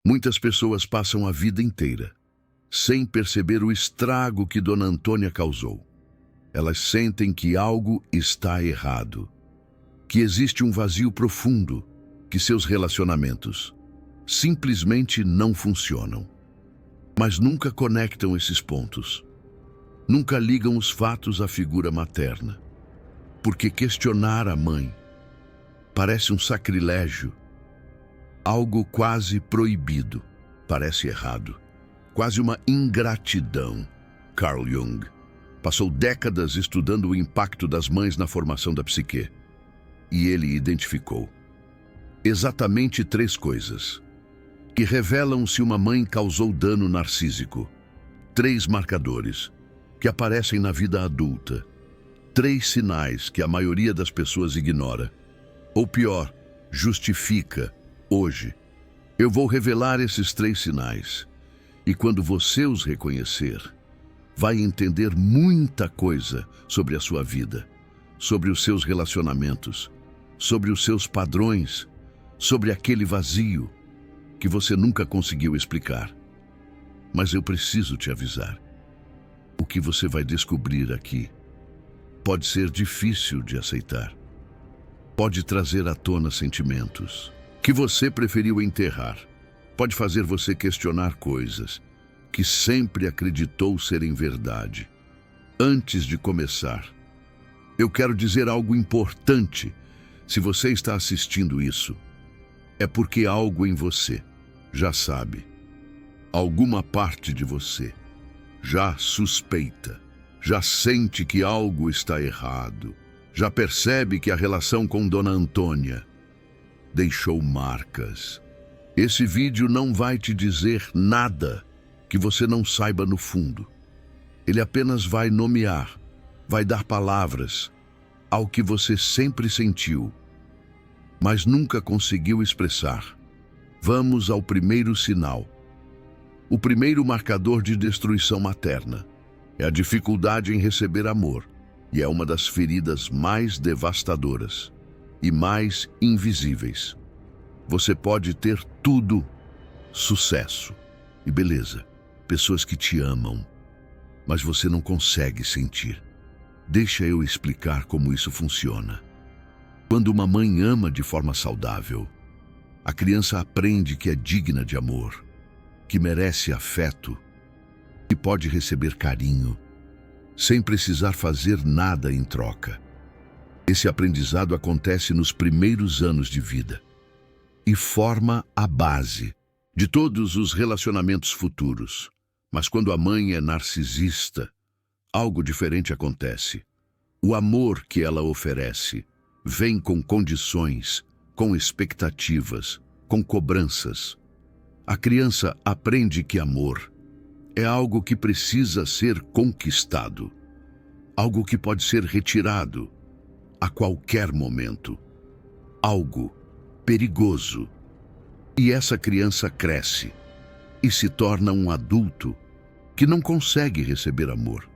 Muitas pessoas passam a vida inteira sem perceber o estrago que Dona Antônia causou. Elas sentem que algo está errado, que existe um vazio profundo, que seus relacionamentos simplesmente não funcionam. Mas nunca conectam esses pontos. Nunca ligam os fatos à figura materna. Porque questionar a mãe parece um sacrilégio, algo quase proibido, parece errado, quase uma ingratidão. Carl Jung passou décadas estudando o impacto das mães na formação da psique. E ele identificou exatamente 3 coisas que revelam se uma mãe causou dano narcísico. 3 marcadores que aparecem na vida adulta. 3 sinais que a maioria das pessoas ignora. Ou pior, justifica hoje. Eu vou revelar esses 3 sinais. E quando você os reconhecer, vai entender muita coisa sobre a sua vida, sobre os seus relacionamentos, sobre os seus padrões, sobre aquele vazio que você nunca conseguiu explicar. Mas eu preciso te avisar. O que você vai descobrir aqui pode ser difícil de aceitar. Pode trazer à tona sentimentos que você preferiu enterrar. Pode fazer você questionar coisas que sempre acreditou serem verdade. Antes de começar, eu quero dizer algo importante. Se você está assistindo isso, é porque algo em você já sabe. Alguma parte de você já suspeita, já sente que algo está errado, já percebe que a relação com Dona Antônia deixou marcas. Esse vídeo não vai te dizer nada que você não saiba no fundo. Ele apenas vai nomear, vai dar palavras ao que você sempre sentiu, mas nunca conseguiu expressar. Vamos ao primeiro sinal. O primeiro marcador de destruição materna é a dificuldade em receber amor, e é uma das feridas mais devastadoras e mais invisíveis. Você pode ter tudo, sucesso e beleza, pessoas que te amam, mas você não consegue sentir. Deixa eu explicar como isso funciona. Quando uma mãe ama de forma saudável, a criança aprende que é digna de amor, que merece afeto, que pode receber carinho, sem precisar fazer nada em troca. Esse aprendizado acontece nos primeiros anos de vida e forma a base de todos os relacionamentos futuros. Mas quando a mãe é narcisista, algo diferente acontece. O amor que ela oferece vem com condições, com expectativas, com cobranças. A criança aprende que amor é algo que precisa ser conquistado, algo que pode ser retirado a qualquer momento, algo perigoso. E essa criança cresce e se torna um adulto que não consegue receber amor.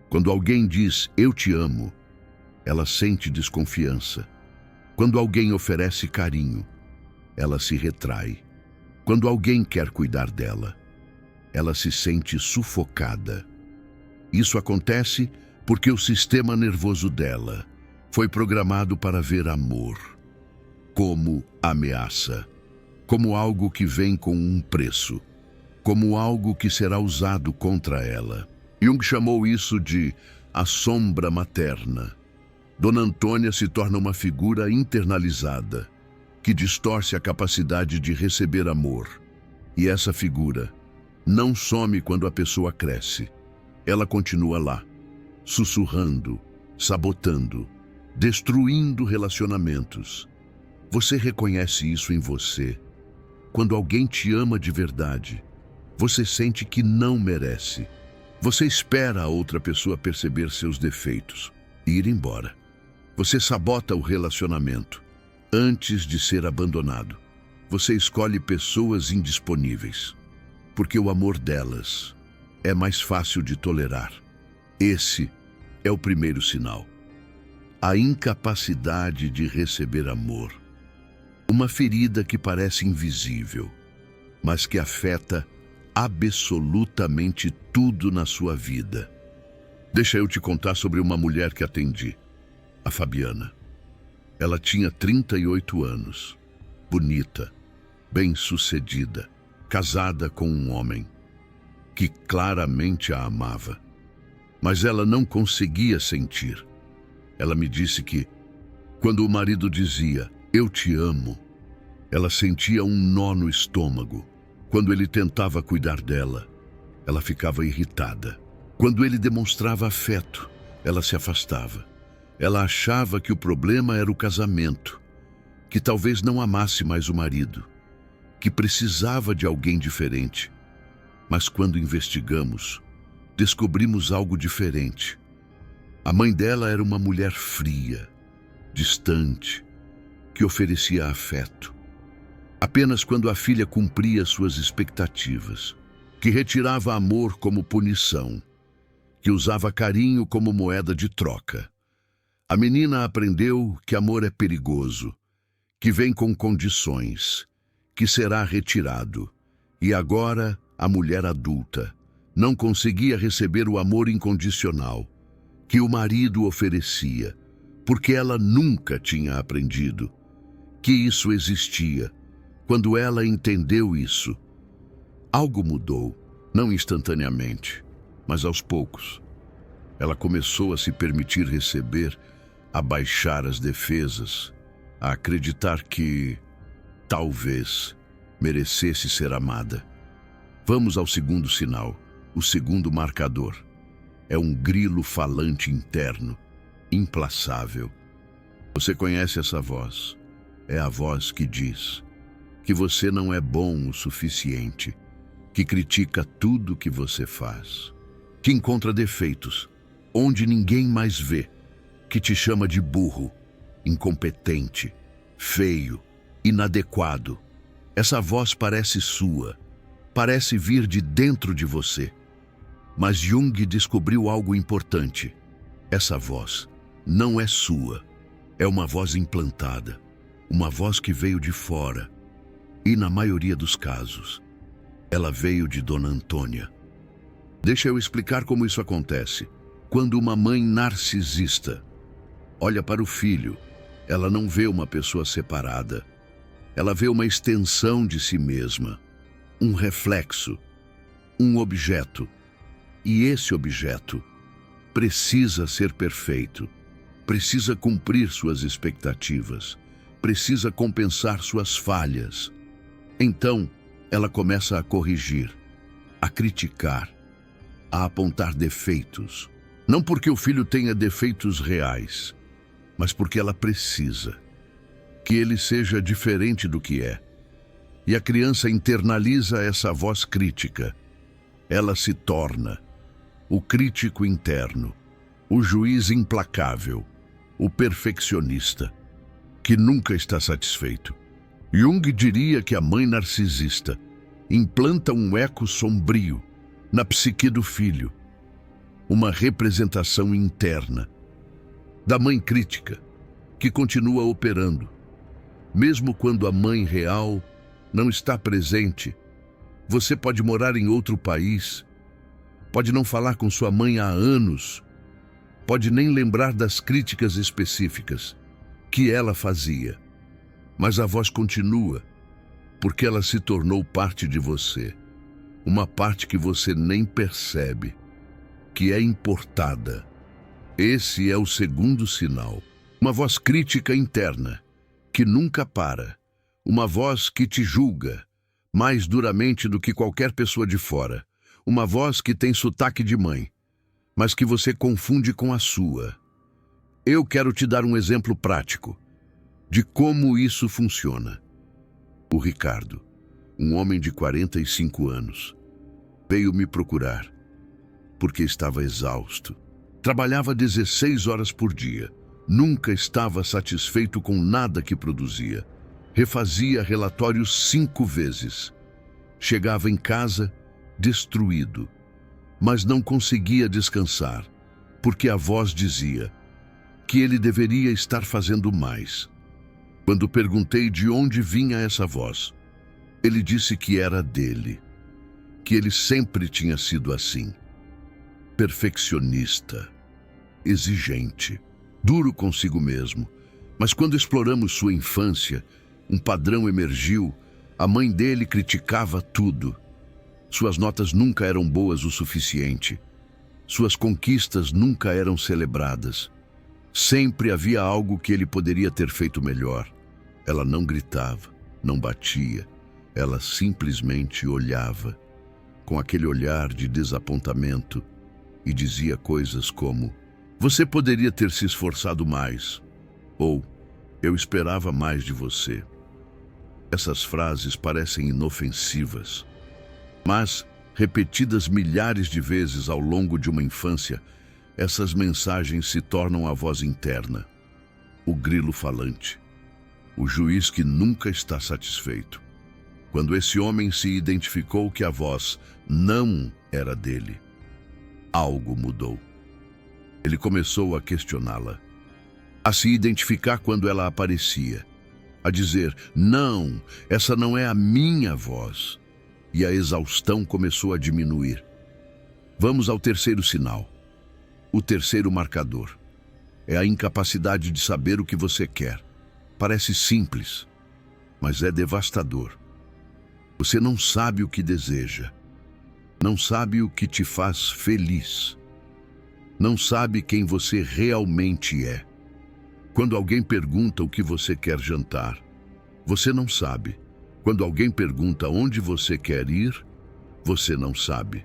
Quando alguém diz "eu te amo", ela sente desconfiança. Quando alguém oferece carinho, ela se retrai. Quando alguém quer cuidar dela, ela se sente sufocada. Isso acontece porque o sistema nervoso dela foi programado para ver amor como ameaça, como algo que vem com um preço, como algo que será usado contra ela. Jung chamou isso de a sombra materna. Dona Antônia se torna uma figura internalizada, que distorce a capacidade de receber amor. E essa figura não some quando a pessoa cresce. Ela continua lá, sussurrando, sabotando, destruindo relacionamentos. Você reconhece isso em você. Quando alguém te ama de verdade, você sente que não merece. Você espera a outra pessoa perceber seus defeitos e ir embora. Você sabota o relacionamento antes de ser abandonado. Você escolhe pessoas indisponíveis, porque o amor delas é mais fácil de tolerar. Esse é o primeiro sinal. A incapacidade de receber amor. Uma ferida que parece invisível, mas que afeta absolutamente tudo na sua vida. Deixa eu te contar sobre uma mulher que atendi, a Fabiana. Ela tinha 38 anos, bonita, bem-sucedida, casada com um homem que claramente a amava. Mas ela não conseguia sentir. Ela me disse que, quando o marido dizia, "Eu te amo", ela sentia um nó no estômago. Quando ele tentava cuidar dela, ela ficava irritada. Quando ele demonstrava afeto, ela se afastava. Ela achava que o problema era o casamento, que talvez não amasse mais o marido, que precisava de alguém diferente. Mas quando investigamos, descobrimos algo diferente. A mãe dela era uma mulher fria, distante, que oferecia afeto apenas quando a filha cumpria suas expectativas, que retirava amor como punição, que usava carinho como moeda de troca. A menina aprendeu que amor é perigoso, que vem com condições, que será retirado. E agora, a mulher adulta não conseguia receber o amor incondicional que o marido oferecia, porque ela nunca tinha aprendido que isso existia. Quando ela entendeu isso, algo mudou, não instantaneamente, mas aos poucos. Ela começou a se permitir receber, a baixar as defesas, a acreditar que, talvez, merecesse ser amada. Vamos ao segundo sinal, o segundo marcador. É um grilo falante interno, implaçável. Você conhece essa voz? É a voz que diz que você não é bom o suficiente, que critica tudo que você faz, que encontra defeitos onde ninguém mais vê, que te chama de burro, incompetente, feio, inadequado. Essa voz parece sua, parece vir de dentro de você. Mas Jung descobriu algo importante. Essa voz não é sua, é uma voz implantada, uma voz que veio de fora. E na maioria dos casos, ela veio de Dona Antônia. Deixa eu explicar como isso acontece. Quando uma mãe narcisista olha para o filho, ela não vê uma pessoa separada. Ela vê uma extensão de si mesma, um reflexo, um objeto. E esse objeto precisa ser perfeito, precisa cumprir suas expectativas, precisa compensar suas falhas. Então, ela começa a corrigir, a criticar, a apontar defeitos. Não porque o filho tenha defeitos reais, mas porque ela precisa que ele seja diferente do que é. E a criança internaliza essa voz crítica. Ela se torna o crítico interno, o juiz implacável, o perfeccionista, que nunca está satisfeito. Jung diria que a mãe narcisista implanta um eco sombrio na psique do filho, uma representação interna da mãe crítica que continua operando. Mesmo quando a mãe real não está presente, você pode morar em outro país, pode não falar com sua mãe há anos, pode nem lembrar das críticas específicas que ela fazia. Mas a voz continua, porque ela se tornou parte de você. Uma parte que você nem percebe, que é importada. Esse é o segundo sinal. Uma voz crítica interna, que nunca para. Uma voz que te julga, mais duramente do que qualquer pessoa de fora. Uma voz que tem sotaque de mãe, mas que você confunde com a sua. Eu quero te dar um exemplo prático de como isso funciona. O Ricardo, um homem de 45 anos, veio me procurar porque estava exausto. Trabalhava 16 horas por dia. Nunca estava satisfeito com nada que produzia. Refazia relatórios 5 vezes. Chegava em casa destruído, mas não conseguia descansar, porque a voz dizia que ele deveria estar fazendo mais. Quando perguntei de onde vinha essa voz, Ele disse que era dele, que ele sempre tinha sido assim. Perfeccionista, exigente, duro consigo mesmo. Mas quando exploramos sua infância, um padrão emergiu. A mãe dele criticava tudo. Suas notas nunca eram boas o suficiente. Suas conquistas nunca eram celebradas. Sempre havia algo que ele poderia ter feito melhor. Ela não gritava, não batia. Ela simplesmente olhava, com aquele olhar de desapontamento, e dizia coisas como: "Você poderia ter se esforçado mais", ou "Eu esperava mais de você". Essas frases parecem inofensivas, mas, repetidas milhares de vezes ao longo de uma infância, essas mensagens se tornam a voz interna, o grilo falante, o juiz que nunca está satisfeito. Quando esse homem se identificou que a voz não era dele, algo mudou. Ele começou a questioná-la, a se identificar quando ela aparecia, a dizer: "Não, essa não é a minha voz." E a exaustão começou a diminuir. Vamos ao terceiro sinal. O terceiro marcador é a incapacidade de saber o que você quer. Parece simples, mas é devastador. Você não sabe o que deseja. Não sabe o que te faz feliz. Não sabe quem você realmente é. Quando alguém pergunta o que você quer jantar, você não sabe. Quando alguém pergunta onde você quer ir, você não sabe.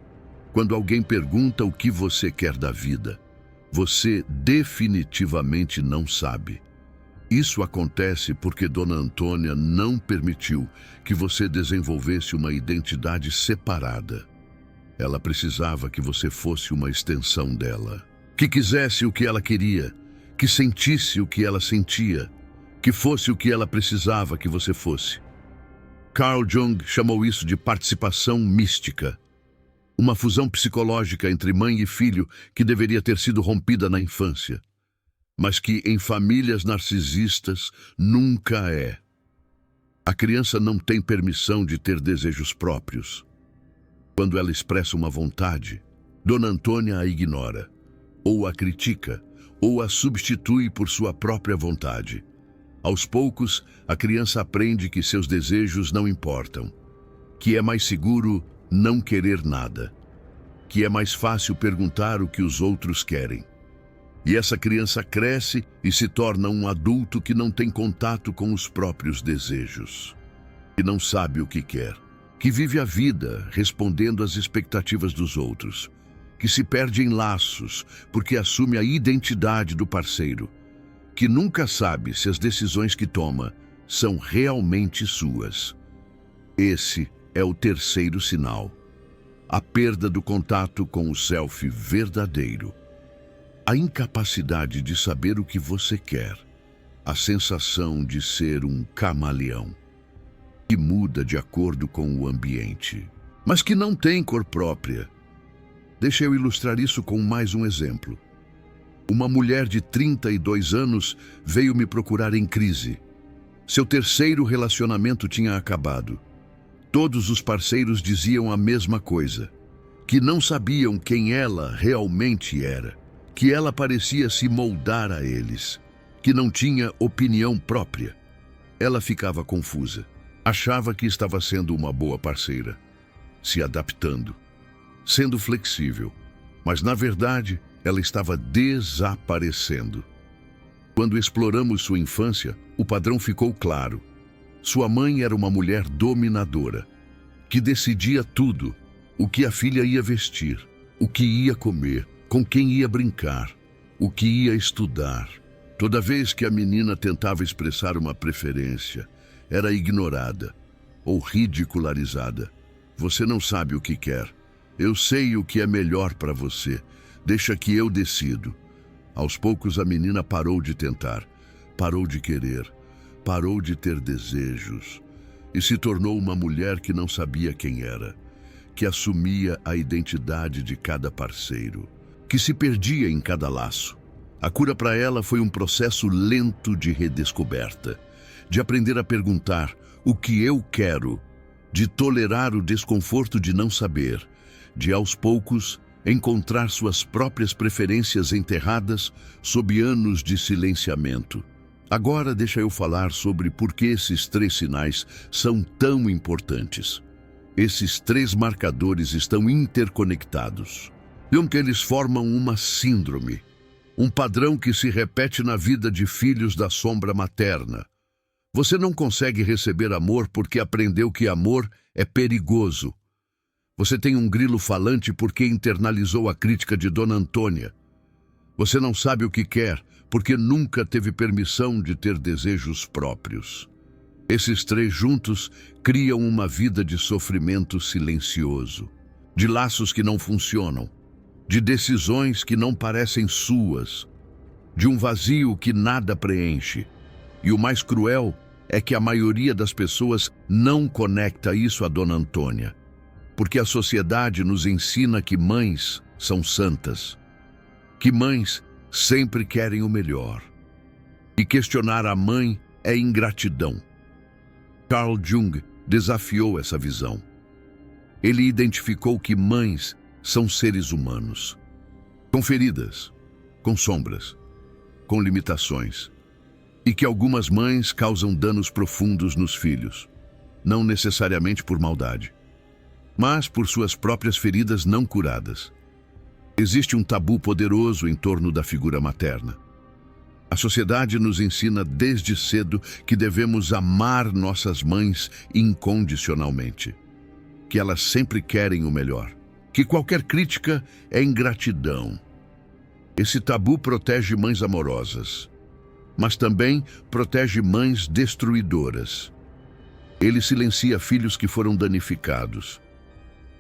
Quando alguém pergunta o que você quer da vida, você definitivamente não sabe. Isso acontece porque Dona Antônia não permitiu que você desenvolvesse uma identidade separada. Ela precisava que você fosse uma extensão dela, que quisesse o que ela queria, que sentisse o que ela sentia, que fosse o que ela precisava que você fosse. Carl Jung chamou isso de participação mística, uma fusão psicológica entre mãe e filho que deveria ter sido rompida na infância, mas que em famílias narcisistas nunca é. A criança não tem permissão de ter desejos próprios. Quando ela expressa uma vontade, Dona Antônia a ignora, ou a critica, ou a substitui por sua própria vontade. Aos poucos, a criança aprende que seus desejos não importam, que é mais seguro não querer nada, que é mais fácil perguntar o que os outros querem. E essa criança cresce e se torna um adulto que não tem contato com os próprios desejos, que não sabe o que quer, que vive a vida respondendo às expectativas dos outros, que se perde em laços porque assume a identidade do parceiro, que nunca sabe se as decisões que toma são realmente suas. Esse é o terceiro sinal, a perda do contato com o self verdadeiro. A incapacidade de saber o que você quer, a sensação de ser um camaleão, que muda de acordo com o ambiente, mas que não tem cor própria. Deixa eu ilustrar isso com mais um exemplo. Uma mulher de 32 anos veio me procurar em crise. Seu terceiro relacionamento tinha acabado. Todos os parceiros diziam a mesma coisa, que não sabiam quem ela realmente era, que ela parecia se moldar a eles, que não tinha opinião própria. Ela ficava confusa. Achava que estava sendo uma boa parceira, se adaptando, sendo flexível, mas na verdade ela estava desaparecendo. Quando exploramos sua infância, o padrão ficou claro. Sua mãe era uma mulher dominadora, que decidia tudo: o que a filha ia vestir, o que ia comer, com quem ia brincar, o que ia estudar. Toda vez que a menina tentava expressar uma preferência, era ignorada ou ridicularizada. Você não sabe o que quer. Eu sei o que é melhor para você. Deixa que eu decido. Aos poucos a menina parou de tentar, parou de querer, parou de ter desejos e se tornou uma mulher que não sabia quem era, que assumia a identidade de cada parceiro, que se perdia em cada laço. A cura para ela foi um processo lento de redescoberta, de aprender a perguntar: o que eu quero? de tolerar o desconforto de não saber, de aos poucos encontrar suas próprias preferências enterradas sob anos de silenciamento. Agora deixa eu falar sobre por que esses 3 sinais são tão importantes. Esses 3 marcadores estão interconectados. Que eles formam uma síndrome, um padrão que se repete na vida de filhos da sombra materna. Você não consegue receber amor porque aprendeu que amor é perigoso. Você tem um grilo falante porque internalizou a crítica de Dona Antônia. Você não sabe o que quer porque nunca teve permissão de ter desejos próprios. Esses 3 juntos criam uma vida de sofrimento silencioso, de laços que não funcionam, de decisões que não parecem suas, de um vazio que nada preenche. E o mais cruel é que a maioria das pessoas não conecta isso a Dona Antônia, porque a sociedade nos ensina que mães são santas, que mães sempre querem o melhor. E questionar a mãe é ingratidão. Carl Jung desafiou essa visão. Ele identificou que mães são seres humanos, com feridas, com sombras, com limitações, e que algumas mães causam danos profundos nos filhos, não necessariamente por maldade, mas por suas próprias feridas não curadas. Existe um tabu poderoso em torno da figura materna. A sociedade nos ensina desde cedo que devemos amar nossas mães incondicionalmente, que elas sempre querem o melhor, que qualquer crítica é ingratidão. Esse tabu protege mães amorosas, mas também protege mães destruidoras. Ele silencia filhos que foram danificados,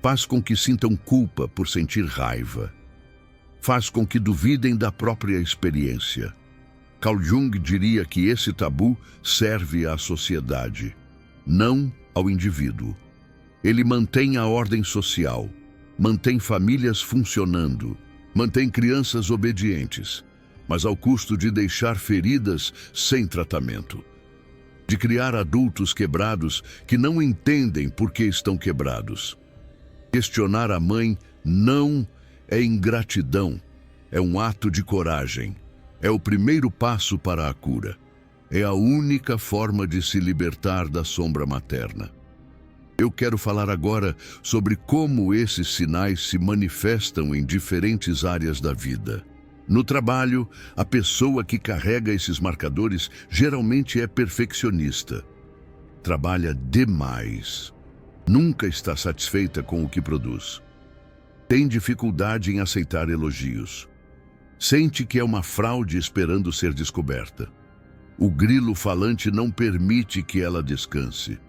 faz com que sintam culpa por sentir raiva, faz com que duvidem da própria experiência. Carl Jung diria que esse tabu serve à sociedade, não ao indivíduo. Ele mantém a ordem social, mantém famílias funcionando, mantém crianças obedientes, mas ao custo de deixar feridas sem tratamento, de criar adultos quebrados que não entendem por que estão quebrados. Questionar a mãe não é ingratidão, é um ato de coragem. É o primeiro passo para a cura. É a única forma de se libertar da sombra materna. Eu quero falar agora sobre como esses sinais se manifestam em diferentes áreas da vida. No trabalho, a pessoa que carrega esses marcadores geralmente é perfeccionista. Trabalha demais. Nunca está satisfeita com o que produz. Tem dificuldade em aceitar elogios. Sente que é uma fraude esperando ser descoberta. O grilo falante não permite que ela descanse,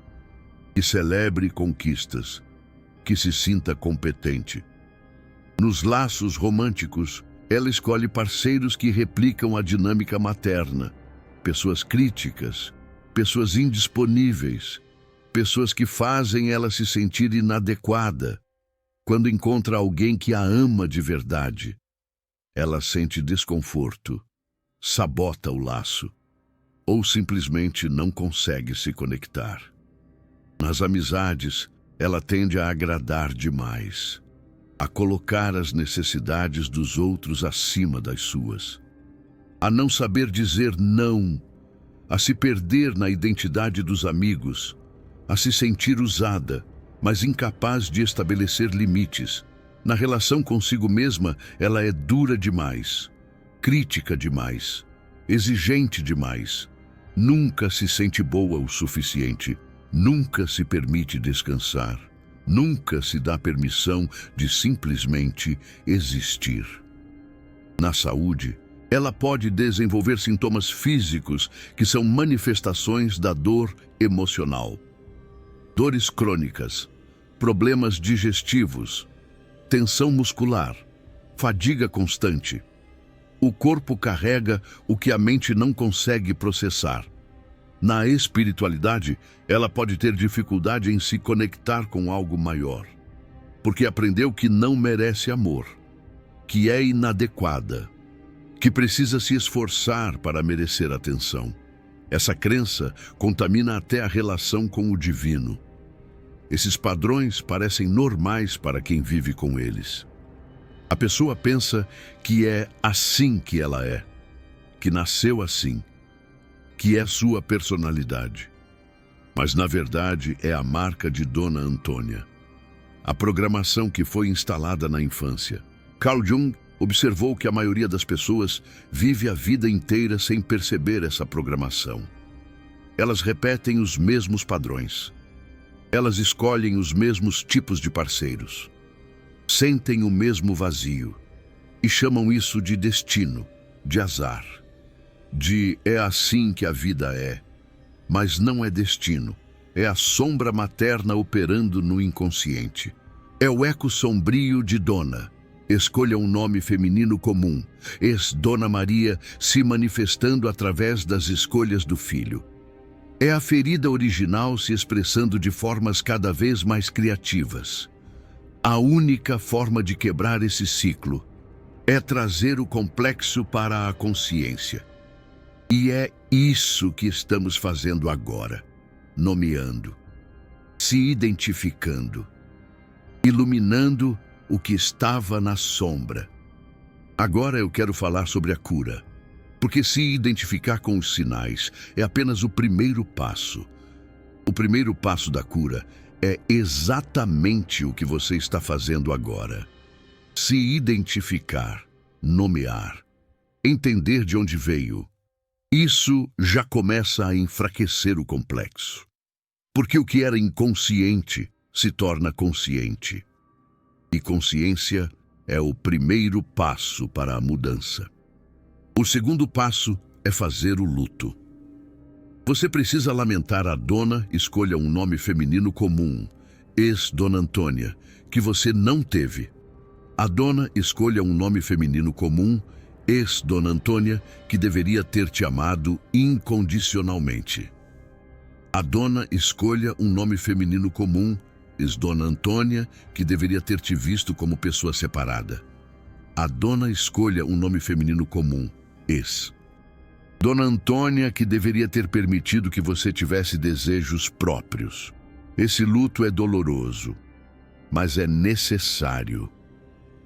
que celebre conquistas, que se sinta competente. Nos laços românticos, ela escolhe parceiros que replicam a dinâmica materna, pessoas críticas, pessoas indisponíveis, pessoas que fazem ela se sentir inadequada. Quando encontra alguém que a ama de verdade, ela sente desconforto, sabota o laço, ou simplesmente não consegue se conectar. Nas amizades, ela tende a agradar demais, a colocar as necessidades dos outros acima das suas, a não saber dizer não, a se perder na identidade dos amigos, a se sentir usada, mas incapaz de estabelecer limites. Na relação consigo mesma, ela é dura demais, crítica demais, exigente demais. Nunca se sente boa o suficiente, nunca se permite descansar, nunca se dá permissão de simplesmente existir. Na saúde, ela pode desenvolver sintomas físicos que são manifestações da dor emocional. Dores crônicas, problemas digestivos, tensão muscular, fadiga constante. O corpo carrega o que a mente não consegue processar. Na espiritualidade, ela pode ter dificuldade em se conectar com algo maior, porque aprendeu que não merece amor, que é inadequada, que precisa se esforçar para merecer atenção. Essa crença contamina até a relação com o divino. Esses padrões parecem normais para quem vive com eles. A pessoa pensa que é assim que ela é, que nasceu assim, que é sua personalidade. Mas, na verdade, é a marca de Dona Antônia. A programação que foi instalada na infância. Carl Jung observou que a maioria das pessoas vive a vida inteira sem perceber essa programação. Elas repetem os mesmos padrões. Elas escolhem os mesmos tipos de parceiros. Sentem o mesmo vazio. E chamam isso de destino, de azar. De é assim que a vida é. Mas não é destino. É a sombra materna operando no inconsciente. É o eco sombrio de Dona. Escolha um nome feminino comum. Dona Maria se manifestando através das escolhas do filho. É a ferida original se expressando de formas cada vez mais criativas. A única forma de quebrar esse ciclo é trazer o complexo para a consciência. E é isso que estamos fazendo agora, nomeando, se identificando, iluminando o que estava na sombra. Agora eu quero falar sobre a cura, porque se identificar com os sinais é apenas o primeiro passo. O primeiro passo da cura é exatamente o que você está fazendo agora. Se identificar, nomear, entender de onde veio. Isso já começa a enfraquecer o complexo. Porque o que era inconsciente se torna consciente. E consciência é o primeiro passo para a mudança. O segundo passo é fazer o luto. Você precisa lamentar a Dona, escolha um nome feminino comum, Dona Antônia, que você não teve. A Dona, escolha um nome feminino comum, Dona Antônia, que deveria ter te amado incondicionalmente. A Dona, escolha um nome feminino comum, Dona Antônia, que deveria ter te visto como pessoa separada. A Dona, escolha um nome feminino comum, Dona Antônia, que deveria ter permitido que você tivesse desejos próprios. Esse luto é doloroso, mas é necessário.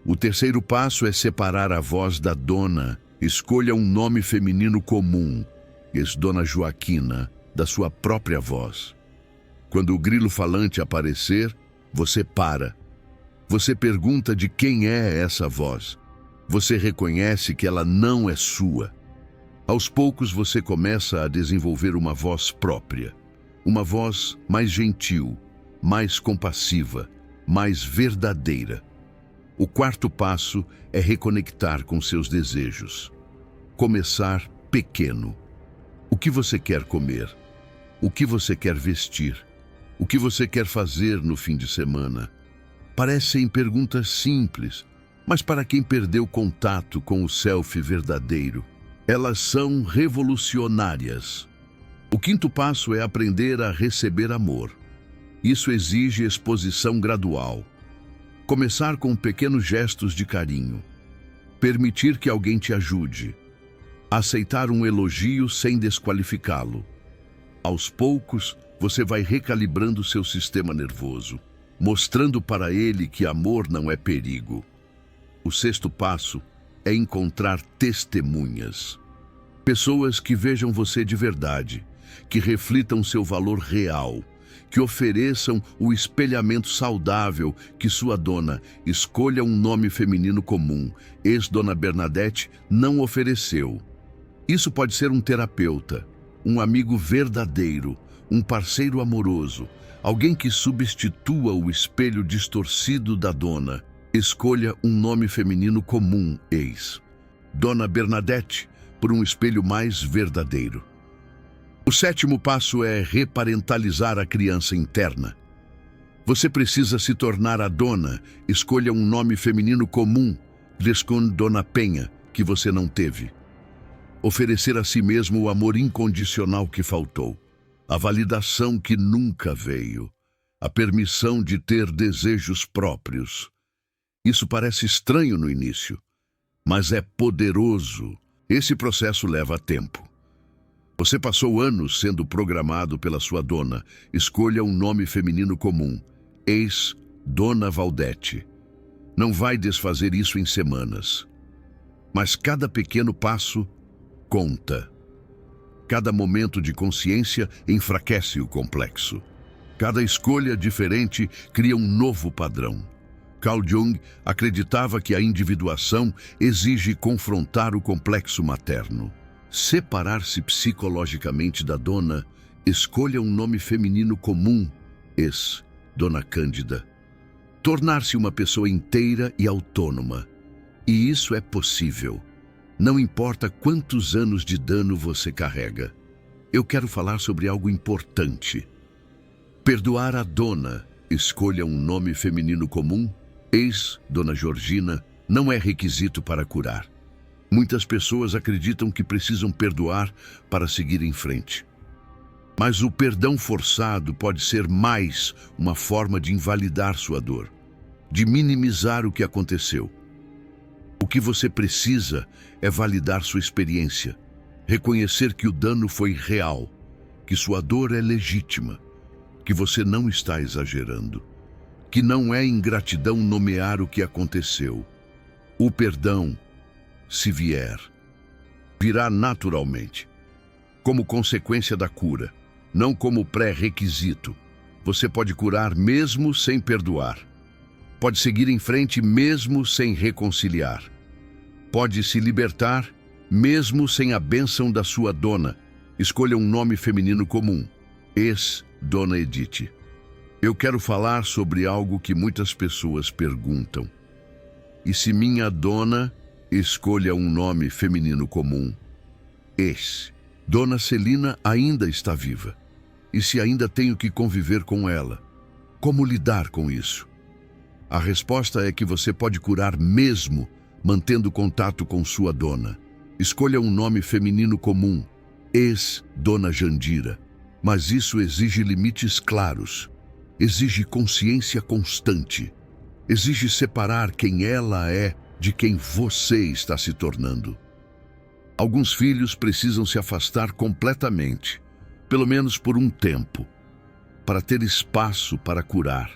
O terceiro passo é separar a voz da Dona. Escolha um nome feminino comum, Dona Joaquina, da sua própria voz. Quando o grilo falante aparecer, você para. Você pergunta de quem é essa voz. Você reconhece que ela não é sua. Aos poucos você começa a desenvolver uma voz própria. Uma voz mais gentil, mais compassiva, mais verdadeira. O quarto passo é reconectar com seus desejos. Começar pequeno. O que você quer comer? O que você quer vestir? O que você quer fazer no fim de semana? Parecem perguntas simples, mas para quem perdeu contato com o self verdadeiro, elas são revolucionárias. O quinto passo é aprender a receber amor. Isso exige exposição gradual. Começar com pequenos gestos de carinho. Permitir que alguém te ajude. Aceitar um elogio sem desqualificá-lo. Aos poucos, você vai recalibrando seu sistema nervoso, mostrando para ele que amor não é perigo. O sexto passo é encontrar testemunhas. Pessoas que vejam você de verdade, que reflitam seu valor real, que ofereçam o espelhamento saudável que sua Dona, escolha um nome feminino comum, Dona Bernadette, não ofereceu. Isso pode ser um terapeuta, um amigo verdadeiro, um parceiro amoroso, alguém que substitua o espelho distorcido da Dona. Escolha um nome feminino comum, Dona Bernadette, por um espelho mais verdadeiro. O sétimo passo é reparentalizar a criança interna. Você precisa se tornar a Dona, escolha um nome feminino comum, Dona Penha, que você não teve. Oferecer a si mesmo o amor incondicional que faltou, a validação que nunca veio, a permissão de ter desejos próprios. Isso parece estranho no início, mas é poderoso. Esse processo leva tempo. Você passou anos sendo programado pela sua Dona. Escolha um nome feminino comum, ex Dona Valdete. Não vai desfazer isso em semanas. Mas cada pequeno passo conta. Cada momento de consciência enfraquece o complexo. Cada escolha diferente cria um novo padrão. Carl Jung acreditava que a individuação exige confrontar o complexo materno. Separar-se psicologicamente da dona, escolha um nome feminino comum, Dona Cândida. Tornar-se uma pessoa inteira e autônoma. E isso é possível. Não importa quantos anos de dano você carrega. Eu quero falar sobre algo importante. Perdoar a dona, escolha um nome feminino comum, Dona Georgina, não é requisito para curar. Muitas pessoas acreditam que precisam perdoar para seguir em frente. Mas o perdão forçado pode ser mais uma forma de invalidar sua dor, de minimizar o que aconteceu. O que você precisa é validar sua experiência, reconhecer que o dano foi real, que sua dor é legítima, que você não está exagerando, que não é ingratidão nomear o que aconteceu. O perdão, se vier, virá naturalmente, como consequência da cura, não como pré-requisito. Você pode curar mesmo sem perdoar. Pode seguir em frente mesmo sem reconciliar. Pode se libertar mesmo sem a bênção da sua dona. Escolha um nome feminino comum, Dona Edith. Eu quero falar sobre algo que muitas pessoas perguntam. E se minha dona escolha um nome feminino comum? Dona Celina ainda está viva. E se ainda tenho que conviver com ela? Como lidar com isso? A resposta é que você pode curar mesmo mantendo contato com sua dona. Escolha um nome feminino comum, Dona Jandira. Mas isso exige limites claros. Exige consciência constante. Exige separar quem ela é de quem você está se tornando. Alguns filhos precisam se afastar completamente, pelo menos por um tempo, para ter espaço para curar,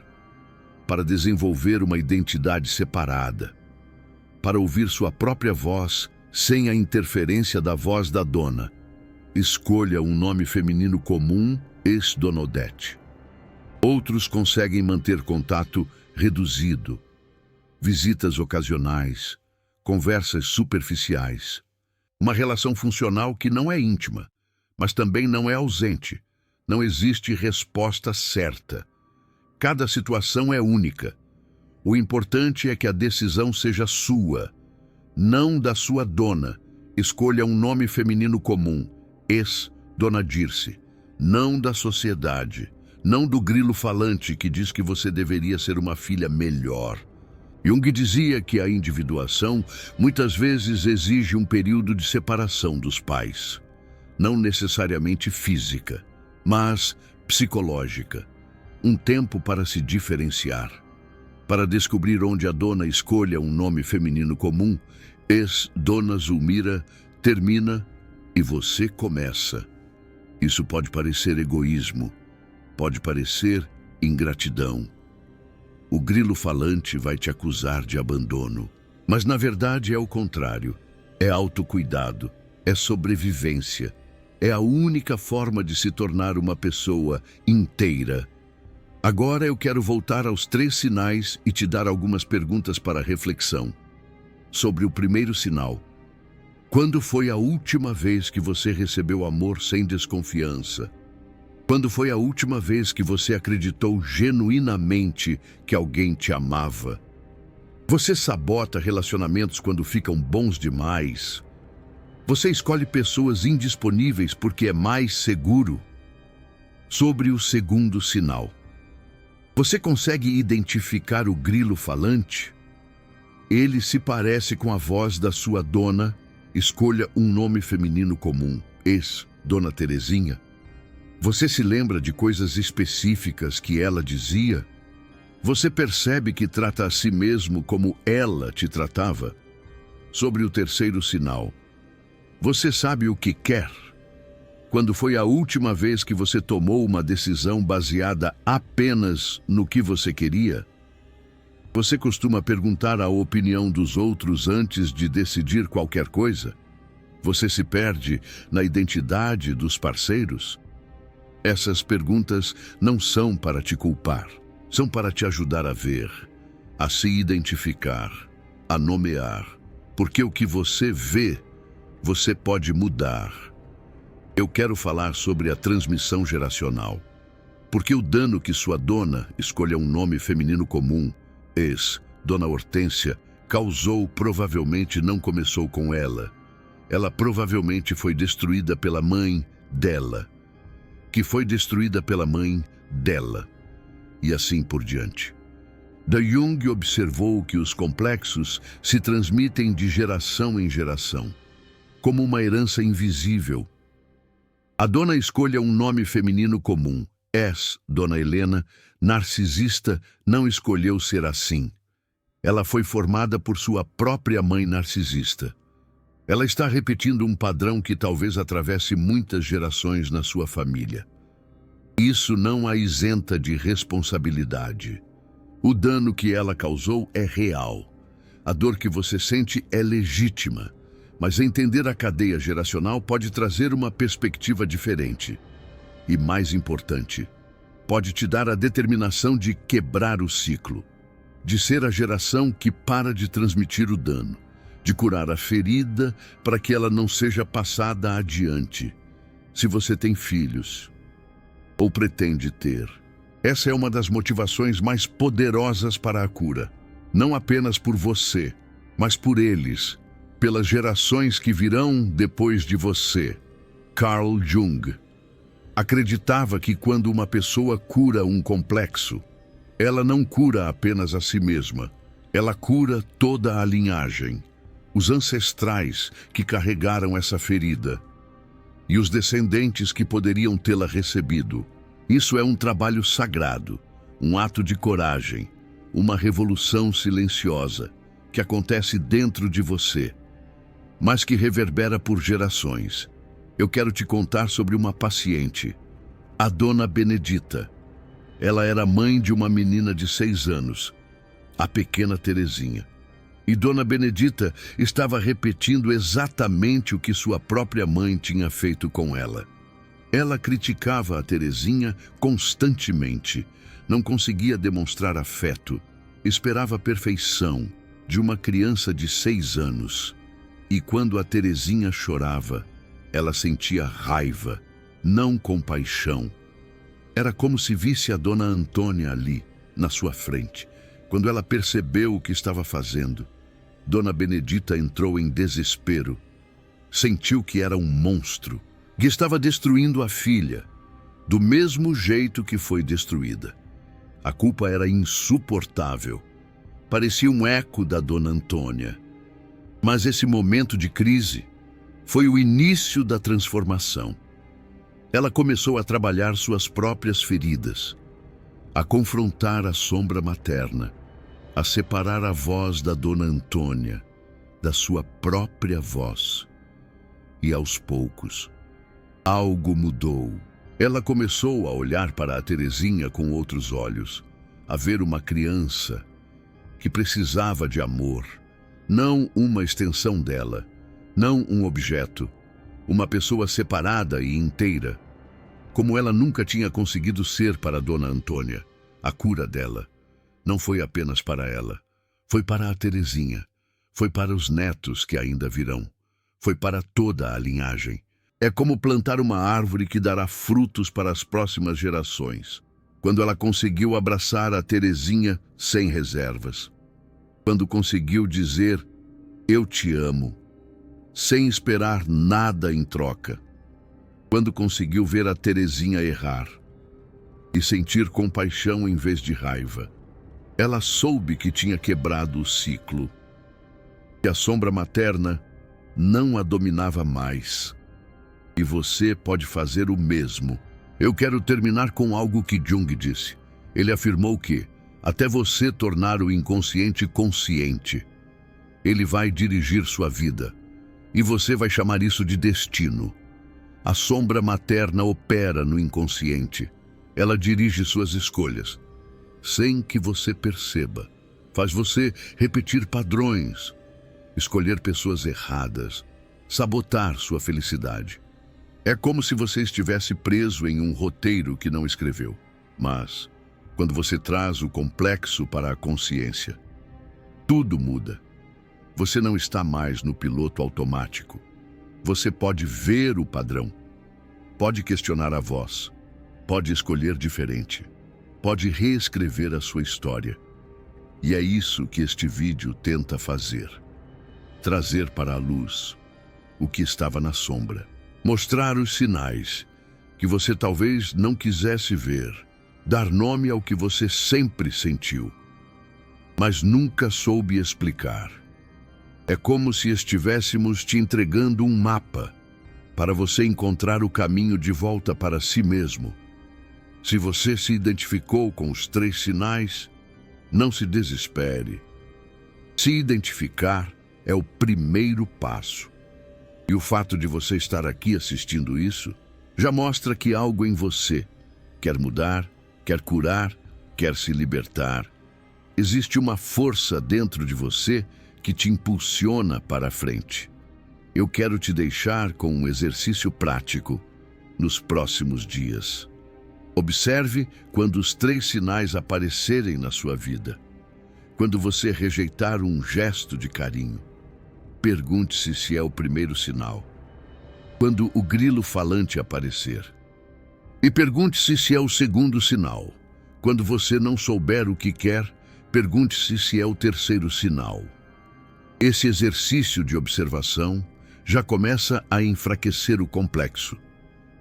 para desenvolver uma identidade separada, para ouvir sua própria voz sem a interferência da voz da dona. Escolha um nome feminino comum, Dona Odete. Outros conseguem manter contato reduzido, visitas ocasionais, conversas superficiais. Uma relação funcional que não é íntima, mas também não é ausente. Não existe resposta certa. Cada situação é única. O importante é que a decisão seja sua, não da sua dona. Escolha um nome feminino comum, Dona Dirce, não da sociedade, não do grilo falante que diz que você deveria ser uma filha melhor. Jung dizia que a individuação muitas vezes exige um período de separação dos pais, não necessariamente física, mas psicológica. Um tempo para se diferenciar, para descobrir onde a dona escolha um nome feminino comum, Dona Zulmira, termina e você começa. Isso pode parecer egoísmo, pode parecer ingratidão. O grilo falante vai te acusar de abandono, mas na verdade é o contrário. É autocuidado, é sobrevivência. É a única forma de se tornar uma pessoa inteira. Agora eu quero voltar aos 3 sinais e te dar algumas perguntas para reflexão. Sobre o primeiro sinal. Quando foi a última vez que você recebeu amor sem desconfiança? Quando foi a última vez que você acreditou genuinamente que alguém te amava? Você sabota relacionamentos quando ficam bons demais? Você escolhe pessoas indisponíveis porque é mais seguro? Sobre o segundo sinal. Você consegue identificar o grilo falante? Ele se parece com a voz da sua dona. Escolha um nome feminino comum, Dona Terezinha. Você se lembra de coisas específicas que ela dizia? Você percebe que trata a si mesmo como ela te tratava? Sobre o terceiro sinal. Você sabe o que quer? Quando foi a última vez que você tomou uma decisão baseada apenas no que você queria? Você costuma perguntar a opinião dos outros antes de decidir qualquer coisa? Você se perde na identidade dos parceiros? Essas perguntas não são para te culpar, são para te ajudar a ver, a se identificar, a nomear, porque o que você vê, você pode mudar. Eu quero falar sobre a transmissão geracional, porque o dano que sua dona, escolha um nome feminino comum, Dona Hortência, causou provavelmente não começou com ela. Ela provavelmente foi destruída pela mãe dela, que foi destruída pela mãe dela, e assim por diante. Jung observou que os complexos se transmitem de geração em geração, como uma herança invisível. A dona escolha um nome feminino comum, Dona Helena, narcisista, não escolheu ser assim. Ela foi formada por sua própria mãe narcisista. Ela está repetindo um padrão que talvez atravesse muitas gerações na sua família. Isso não a isenta de responsabilidade. O dano que ela causou é real. A dor que você sente é legítima, mas entender a cadeia geracional pode trazer uma perspectiva diferente. E mais importante, pode te dar a determinação de quebrar o ciclo, de ser a geração que para de transmitir o dano, de curar a ferida para que ela não seja passada adiante. Se você tem filhos, ou pretende ter, essa é uma das motivações mais poderosas para a cura, não apenas por você, mas por eles, pelas gerações que virão depois de você. Carl Jung acreditava que quando uma pessoa cura um complexo, ela não cura apenas a si mesma, ela cura toda a linhagem, os ancestrais que carregaram essa ferida e os descendentes que poderiam tê-la recebido. Isso é um trabalho sagrado, um ato de coragem, uma revolução silenciosa que acontece dentro de você, mas que reverbera por gerações. Eu quero te contar sobre uma paciente, a Dona Benedita. Ela era mãe de uma menina de 6 anos, a pequena Terezinha. E Dona Benedita estava repetindo exatamente o que sua própria mãe tinha feito com ela. Ela criticava a Terezinha constantemente, não conseguia demonstrar afeto, esperava a perfeição de uma criança de 6 anos. E quando a Terezinha chorava, ela sentia raiva, não compaixão. Era como se visse a Dona Antônia ali, na sua frente. Quando ela percebeu o que estava fazendo, Dona Benedita entrou em desespero. Sentiu que era um monstro, que estava destruindo a filha, do mesmo jeito que foi destruída. A culpa era insuportável. Parecia um eco da Dona Antônia. Mas esse momento de crise foi o início da transformação. Ela começou a trabalhar suas próprias feridas, a confrontar a sombra materna, a separar a voz da Dona Antônia da sua própria voz. E aos poucos, algo mudou. Ela começou a olhar para a Terezinha com outros olhos, a ver uma criança que precisava de amor, não uma extensão dela, não um objeto, uma pessoa separada e inteira, como ela nunca tinha conseguido ser para Dona Antônia. A cura dela não foi apenas para ela, foi para a Terezinha, foi para os netos que ainda virão, foi para toda a linhagem. É como plantar uma árvore que dará frutos para as próximas gerações. Quando ela conseguiu abraçar a Terezinha sem reservas, quando conseguiu dizer, eu te amo, sem esperar nada em troca, quando conseguiu ver a Terezinha errar e sentir compaixão em vez de raiva, ela soube que tinha quebrado o ciclo, que a sombra materna não a dominava mais. E você pode fazer o mesmo. Eu quero terminar com algo que Jung disse. Ele afirmou que, até você tornar o inconsciente consciente, ele vai dirigir sua vida. E você vai chamar isso de destino. A sombra materna opera no inconsciente. Ela dirige suas escolhas, sem que você perceba. Faz você repetir padrões, escolher pessoas erradas, sabotar sua felicidade. É como se você estivesse preso em um roteiro que não escreveu. Mas, quando você traz o complexo para a consciência, tudo muda. Você não está mais no piloto automático. Você pode ver o padrão, pode questionar a voz, pode escolher diferente, pode reescrever a sua história. E é isso que este vídeo tenta fazer. Trazer para a luz o que estava na sombra. Mostrar os sinais que você talvez não quisesse ver. Dar nome ao que você sempre sentiu, mas nunca soube explicar. É como se estivéssemos te entregando um mapa para você encontrar o caminho de volta para si mesmo. Se você se identificou com os 3 sinais, não se desespere. Se identificar é o primeiro passo. E o fato de você estar aqui assistindo isso já mostra que algo em você quer mudar, quer curar, quer se libertar. Existe uma força dentro de você que te impulsiona para a frente. Eu quero te deixar com um exercício prático nos próximos dias. Observe quando os 3 sinais aparecerem na sua vida. Quando você rejeitar um gesto de carinho, pergunte-se se é o primeiro sinal. Quando o grilo falante aparecer, e pergunte-se se é o segundo sinal. Quando você não souber o que quer, pergunte-se se é o terceiro sinal. Esse exercício de observação já começa a enfraquecer o complexo,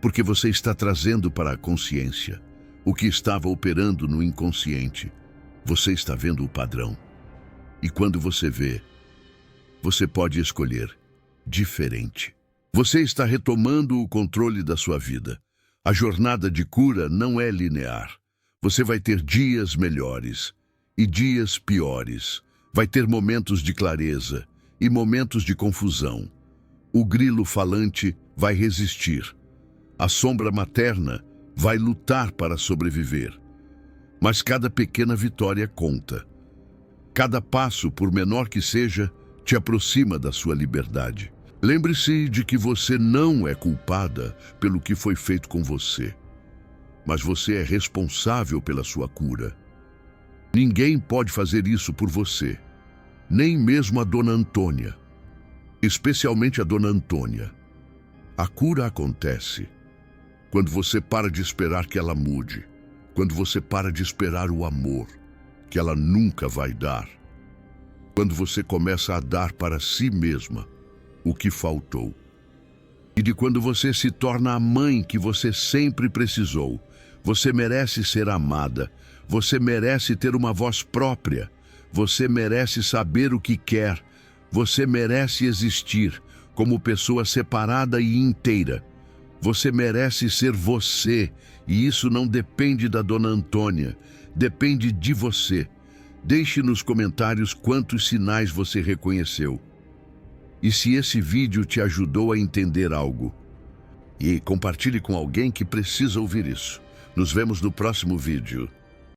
porque você está trazendo para a consciência o que estava operando no inconsciente. Você está vendo o padrão. E quando você vê, você pode escolher diferente. Você está retomando o controle da sua vida. A jornada de cura não é linear. Você vai ter dias melhores e dias piores. Vai ter momentos de clareza e momentos de confusão. O grilo falante vai resistir. A sombra materna vai lutar para sobreviver. Mas cada pequena vitória conta. Cada passo, por menor que seja, te aproxima da sua liberdade. Lembre-se de que você não é culpada pelo que foi feito com você, mas você é responsável pela sua cura. Ninguém pode fazer isso por você, nem mesmo a Dona Antônia, especialmente a Dona Antônia. A cura acontece quando você para de esperar que ela mude, quando você para de esperar o amor que ela nunca vai dar, quando você começa a dar para si mesma o que faltou. E de quando você se torna a mãe que você sempre precisou. Você merece ser amada, você merece ter uma voz própria, você merece saber o que quer, você merece existir como pessoa separada e inteira. Você merece ser você, e isso não depende da Dona Antônia, depende de você. Deixe nos comentários quantos sinais você reconheceu. E se esse vídeo te ajudou a entender algo, e compartilhe com alguém que precisa ouvir isso. Nos vemos no próximo vídeo.